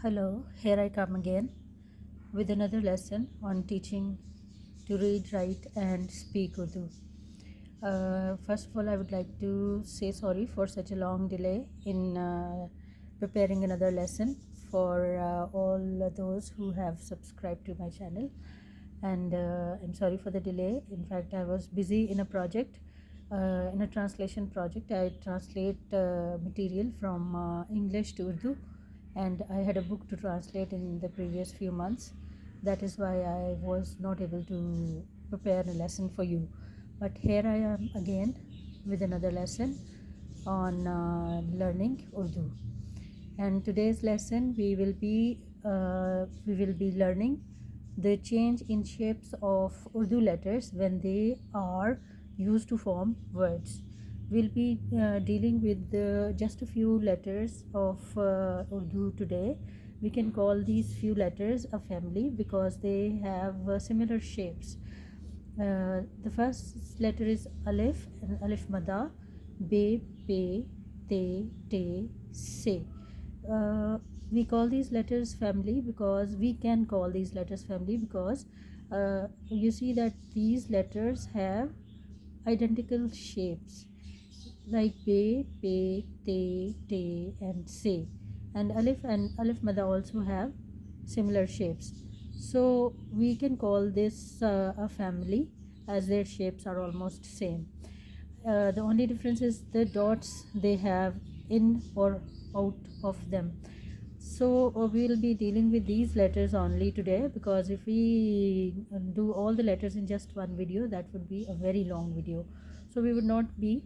Hello, here I come again with another lesson on teaching to read, write, and speak Urdu. First of all, I would like to say sorry for such a long delay in preparing another lesson for all those who have subscribed to my channel. And I'm sorry for the delay. In fact, I was busy in a project, in a translation project. I translate material from English to Urdu, and I had a book to translate in the previous few months. That is why I was not able to prepare a lesson for you. But here I am again with another lesson on learning Urdu. And today's lesson we will be learning the change in shapes of Urdu letters when they are used to form words. We'll be dealing with just a few letters of Urdu today. We can call these few letters a family because they have similar shapes. The first letter is Alif, and Alif Mada, Be, Pe, Te, Te, Se. uh, we call these letters family because we can call these letters family because you see that these letters have identical shapes like be, pe, te, te, and se. And Alif Mada also have similar shapes. So we can call this a family as their shapes are almost same. The only difference is the dots they have in or out of them. So we'll be dealing with these letters only today, because if we do all the letters in just one video, that would be a very long video. So we would not be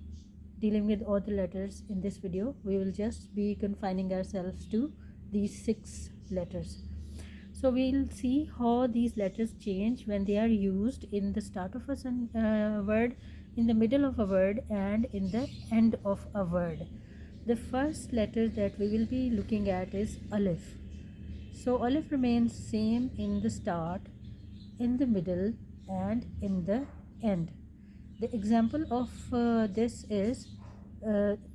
dealing with all the letters in this video. We will just be confining ourselves to these 6 letters. So we'll see how these letters change when they are used in the start of a word, in the middle of a word, and in the end of a word. The first letter that we will be looking at is Alif. So Alif remains same in the start, in the middle, and in the end. The example of this is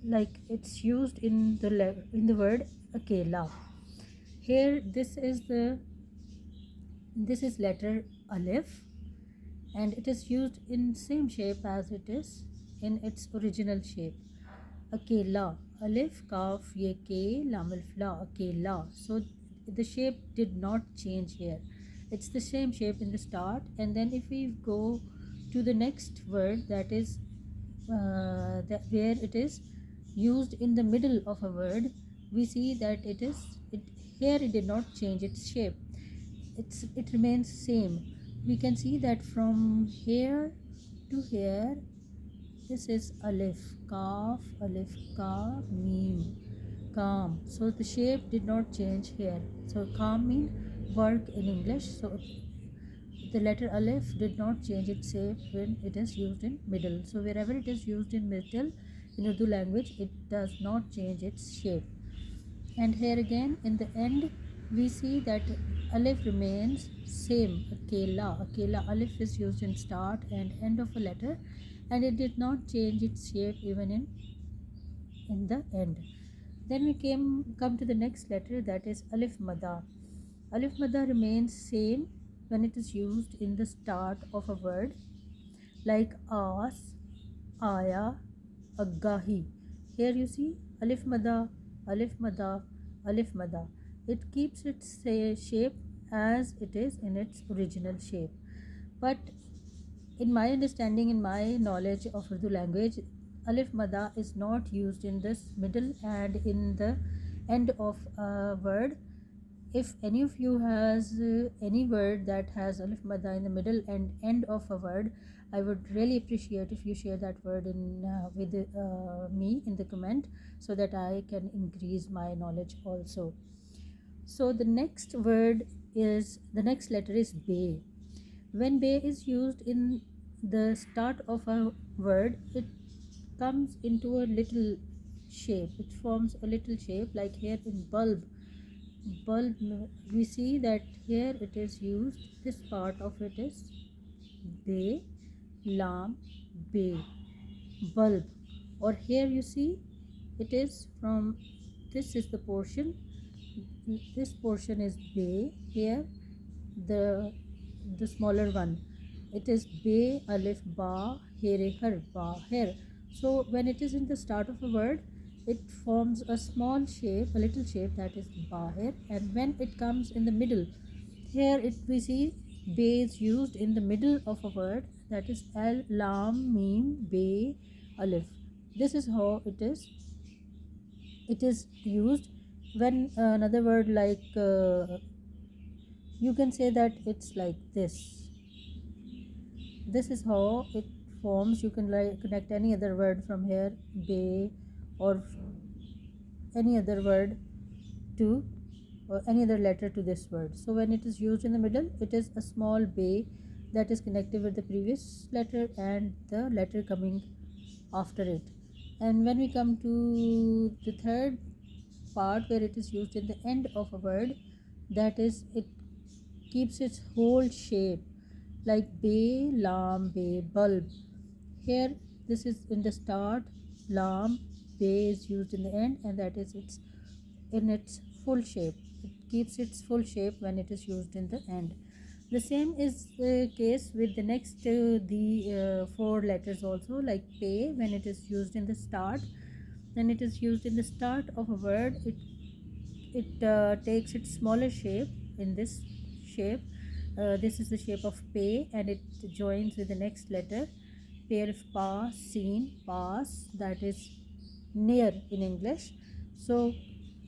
like it's used in the word akela. Here this is letter Alif, and it is used in same shape as it is in its original shape. Akela, Alif, Kaf, Ye, Ke, Lam, Alif, La, Akela. So the shape did not change here. It's the same shape in the start, and then if we go to the next word, that is where it is used in the middle of a word, we see that here it did not change its shape. It remains same. We can see that from here to here, this is Alif, Kaf, Alif, Ka, Mim, Kam. So the shape did not change here. So Kam mean work in English. So the letter Alif did not change its shape when it is used in middle. So wherever it is used in middle in Urdu language, it does not change its shape. And here again in the end, we see that Alif remains same. Akela, Alif is used in start and end of a letter, and it did not change its shape even in the end. Then we come to the next letter, that is Alif Mada. Alif Mada remains same when it is used in the start of a word, like as, aya, agahi. Here you see Alif Mada, Alif Mada, Alif Mada. It keeps its shape as it is in its original shape. But in my understanding, in my knowledge of Urdu language, Alif Mada is not used in this middle and in the end of a word. If any of you has any word that has Alif Mada in the middle and end of a word, I would really appreciate if you share that word with me in the comment, so that I can increase my knowledge also. So the next letter is Be. When Be is used in the start of a word, it comes into a little shape. It forms a little shape, like here in bulb. We see that here it is used, this part of it is Be, Lam, Be, bulb. Or here you see it is from, this is the portion this portion is be. Here the smaller one, it is be, alif, ba, here, her, ba, here. So when it is in the start of a word, it forms a small shape, a little shape, that is ba here. And when it comes in the middle, here we see be is used in the middle of a word, that is al, lam, mim, be, alif. This is how it is used. When another word like you can say that it's like this is how it forms. You can like connect any other word from here, be, or any other word to, or any other letter to this word. So when it is used in the middle, it is a small be that is connected with the previous letter and the letter coming after it. And when we come to the third part, where it is used in the end of a word, that is, it keeps its whole shape, like be, lam, be, bulb. Here this is in the start, lam, be is used in the end, and that is its in its full shape. It keeps its full shape when it is used in the end. The same is the case with the next the four letters also, like pay. When it is used in the start, then it is used in the start of a word, it takes its smaller shape. In this shape, this is the shape of pay, and it joins with the next letter, pair of pa, seen, pass, that is near in English. So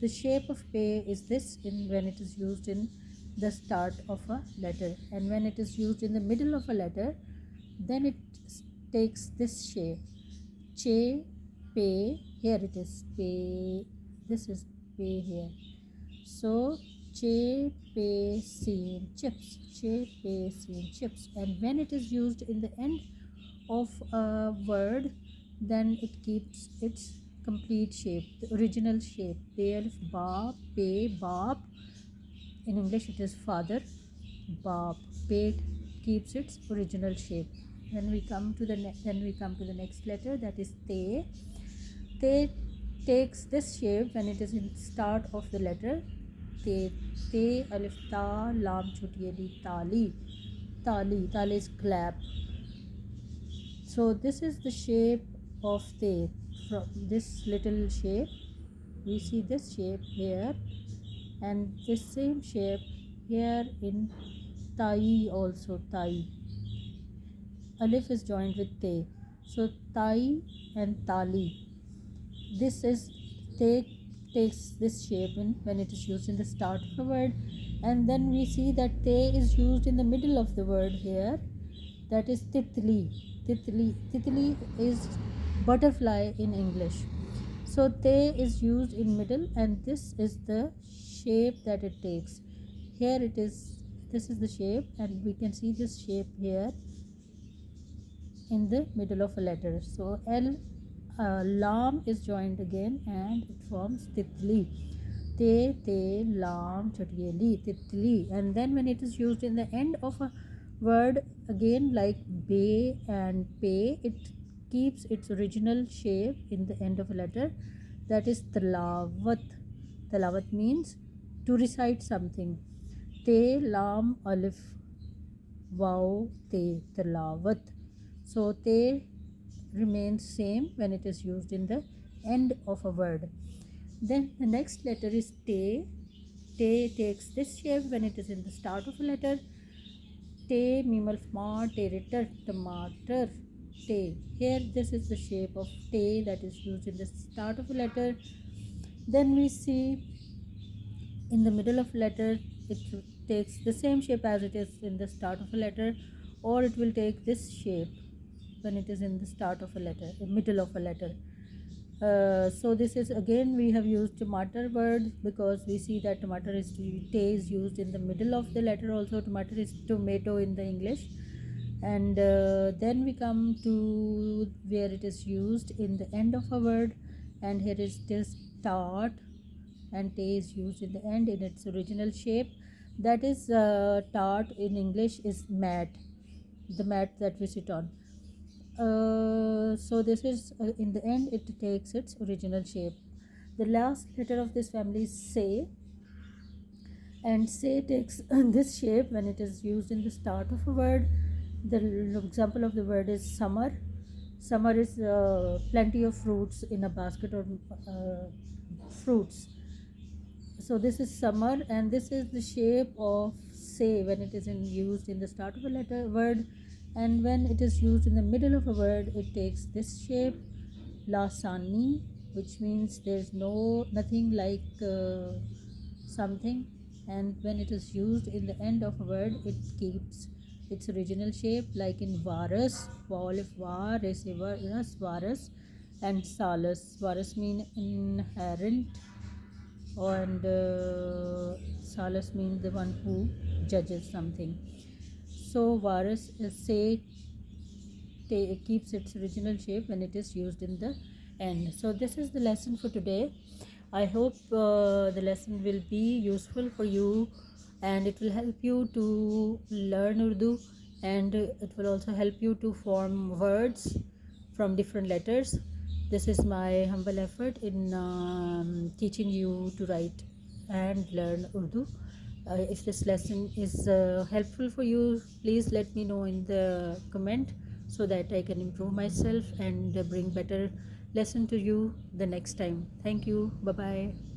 the shape of pay is this when it is used in the start of a letter, and when it is used in the middle of a letter, then it takes this shape, che, pay. Here it is pay, this is pay here. So che, pay, seen, chips, che, pay, seen, chips. And when it is used in the end of a word, then it keeps its complete shape, the original shape. Pay, ba, pay, bab. In English it is father, bab. Pay keeps its original shape. Then we come to the next letter, that is te. Te takes this shape when it is in start of the letter. Te, te, alif, ta, lam, choti, ali, tali. Tali, tali is clap. So this is the shape of te. From this little shape, we see this shape here, and this same shape here in tai also. Tai, alif is joined with te, so tai and tali. This is takes this shape when it is used in the start of a word, and then we see that te is used in the middle of the word here, that is titli. Titli is butterfly in English. So te is used in middle, and this is the shape that it takes. Here it is, this is the shape, and we can see this shape here in the middle of a letter. So L, lam is joined again, and it forms titli. Te, te, lam, chatieli, titli. And then when it is used in the end of a word, again like be and pay, it keeps its original shape in the end of a letter, that is talawat. Talawat means to recite something. Te, lam, alif, wow, te, talawat. So te remains same when it is used in the end of a word. Then the next letter is te. Te takes this shape when it is in the start of a letter. Te, mim, alf, ma, territor, tomato, te. Here this is the shape of te that is used in the start of a letter. Then we see in the middle of a letter, it takes the same shape as it is in the start of a letter, or it will take this shape when it is in the start of a letter, the middle of a letter. So this is again, we have used tomato word because we see that tomato is te is used in the middle of the letter also. Tomato is tomato in the English. And then we come to where it is used in the end of a word, and here is this start, and te is used in the end in its original shape, that is tart in English is mat, the mat that we sit on. So this is in the end it takes its original shape. The last letter of this family is say. And say takes this shape when it is used in the start of a word. The example of the word is summer. Summer is plenty of fruits in a basket, or fruits. So this is summer, and this is the shape of say when it is used in the start of a letter word, and when it is used in the middle of a word, it takes this shape, lasani, which means there's nothing like something. And when it is used in the end of a word, it keeps its original shape, like in varus, olive var, varus, and salus. Varus mean inherent, and salus means the one who judges something. So varus is say keeps its original shape when it is used in the end. So this is the lesson for today. I hope the lesson will be useful for you, and it will help you to learn Urdu, and it will also help you to form words from different letters. This is my humble effort in teaching you to write and learn Urdu. If this lesson is helpful for you, please let me know in the comment, so that I can improve myself and bring better lesson to you the next time. Thank you. Bye bye.